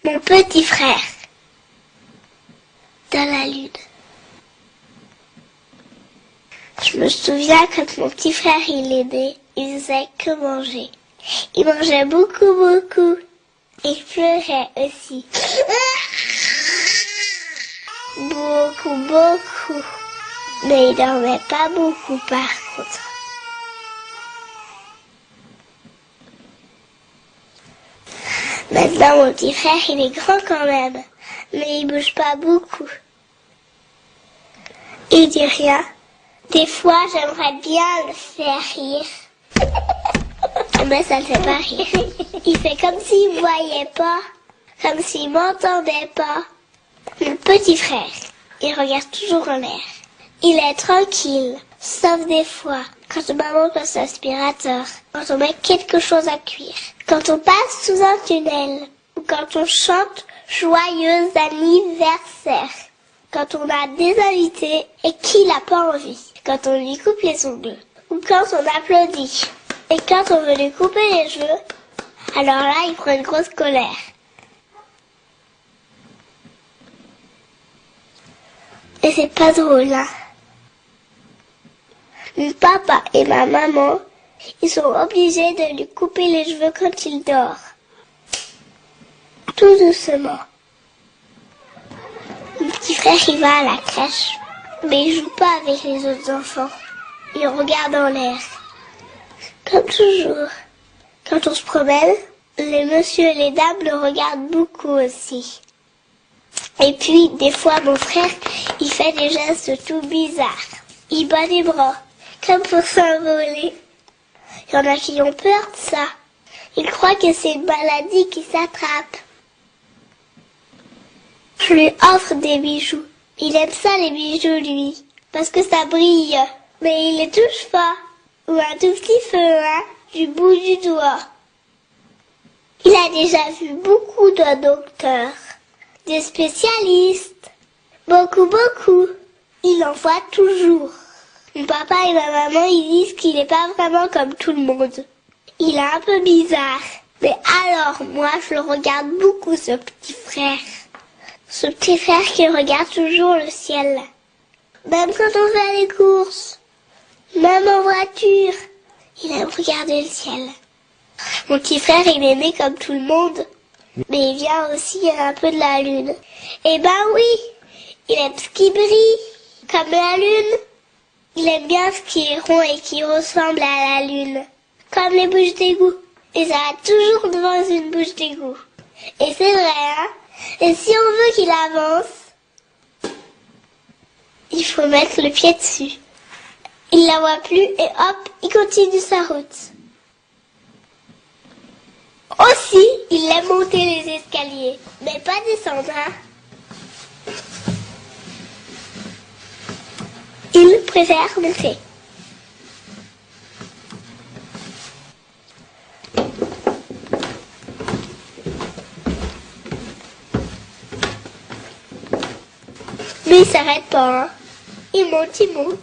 Mon petit frère. Dans la lune. Je me souviens quand mon petit frère il est né, il faisait que manger. Il mangeait beaucoup, beaucoup. Il pleurait aussi. Beaucoup, beaucoup. Mais il dormait pas beaucoup par contre. Maintenant, mon petit frère, il est grand quand même. Mais il bouge pas beaucoup. Il dit rien. Des fois, j'aimerais bien le faire rire. Mais ça ne fait pas rire. Il fait comme s'il ne voyait pas. Comme s'il m'entendait pas. Mon petit frère, il regarde toujours en l'air. Il est tranquille. Sauf des fois, quand maman passe l'aspirateur. Quand on met quelque chose à cuire. Quand on passe sous un tunnel. Ou quand on chante joyeux anniversaire. Quand on a des invités et qu'il n'a pas envie. Quand on lui coupe les ongles. Ou quand on applaudit. Et quand on veut lui couper les cheveux, alors là, il prend une grosse colère. Et c'est pas drôle, hein. Mon papa et ma maman, ils sont obligés de lui couper les cheveux quand il dort. Tout doucement. Mon petit frère, il va à la crèche. Mais il joue pas avec les autres enfants. Il regarde en l'air. Comme toujours. Quand on se promène, les messieurs et les dames le regardent beaucoup aussi. Et puis, des fois, mon frère, il fait des gestes tout bizarres. Il bat les bras, comme pour s'envoler. Il y en a qui ont peur de ça. Ils croient que c'est une maladie qui s'attrape. Je lui offre des bijoux. Il aime ça, les bijoux, lui, parce que ça brille. Mais il les touche pas. Ou un tout petit feu, hein, du bout du doigt. Il a déjà vu beaucoup de docteurs, des spécialistes. Beaucoup, beaucoup. Il en voit toujours. Mon papa et ma maman, ils disent qu'il n'est pas vraiment comme tout le monde. Il est un peu bizarre. Mais alors, moi, je le regarde beaucoup, ce petit frère. Ce petit frère qui regarde toujours le ciel. Même quand on fait les courses. Même en voiture. Il aime regarder le ciel. Mon petit frère, il est né comme tout le monde. Mais il vient aussi un peu de la lune. Eh ben oui, il aime ce qui brille, comme la lune. Il aime bien ce qui est rond et qui ressemble à la lune. Comme les bouches d'égout. Et ça va toujours devant une bouche d'égout. Et c'est vrai, hein. Et si on veut qu'il avance, il faut mettre le pied dessus. Il la voit plus et hop, il continue sa route. Aussi, il aime monter les escaliers, mais pas descendre, hein. Il préfère monter. Mais il s'arrête pas, hein. Il monte, il monte.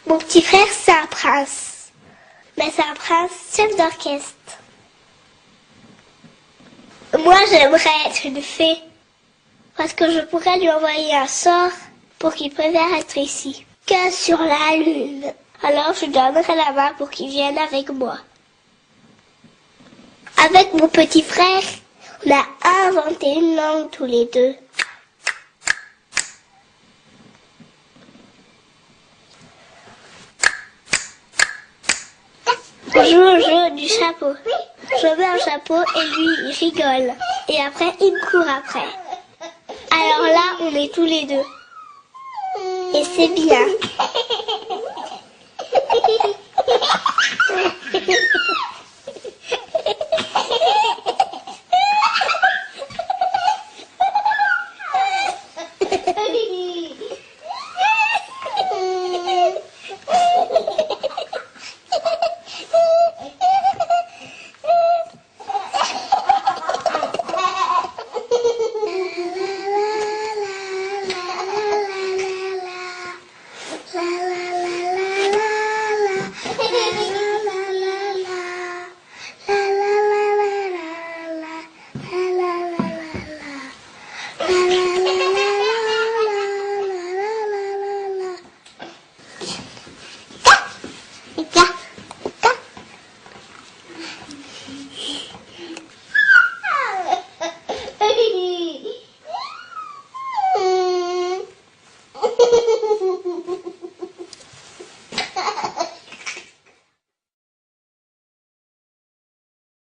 Mon petit frère, c'est un prince. Mais c'est un prince chef d'orchestre. Moi, j'aimerais être une fée. Parce que je pourrais lui envoyer un sort pour qu'il préfère être ici que sur la lune. Alors, je lui donnerai la main pour qu'il vienne avec moi. Avec mon petit frère, on a inventé une langue tous les deux. On joue au jeu du chapeau. Je mets un chapeau et lui, il rigole. Et après, il me court après. Alors là, on est tous les deux. Et c'est bien.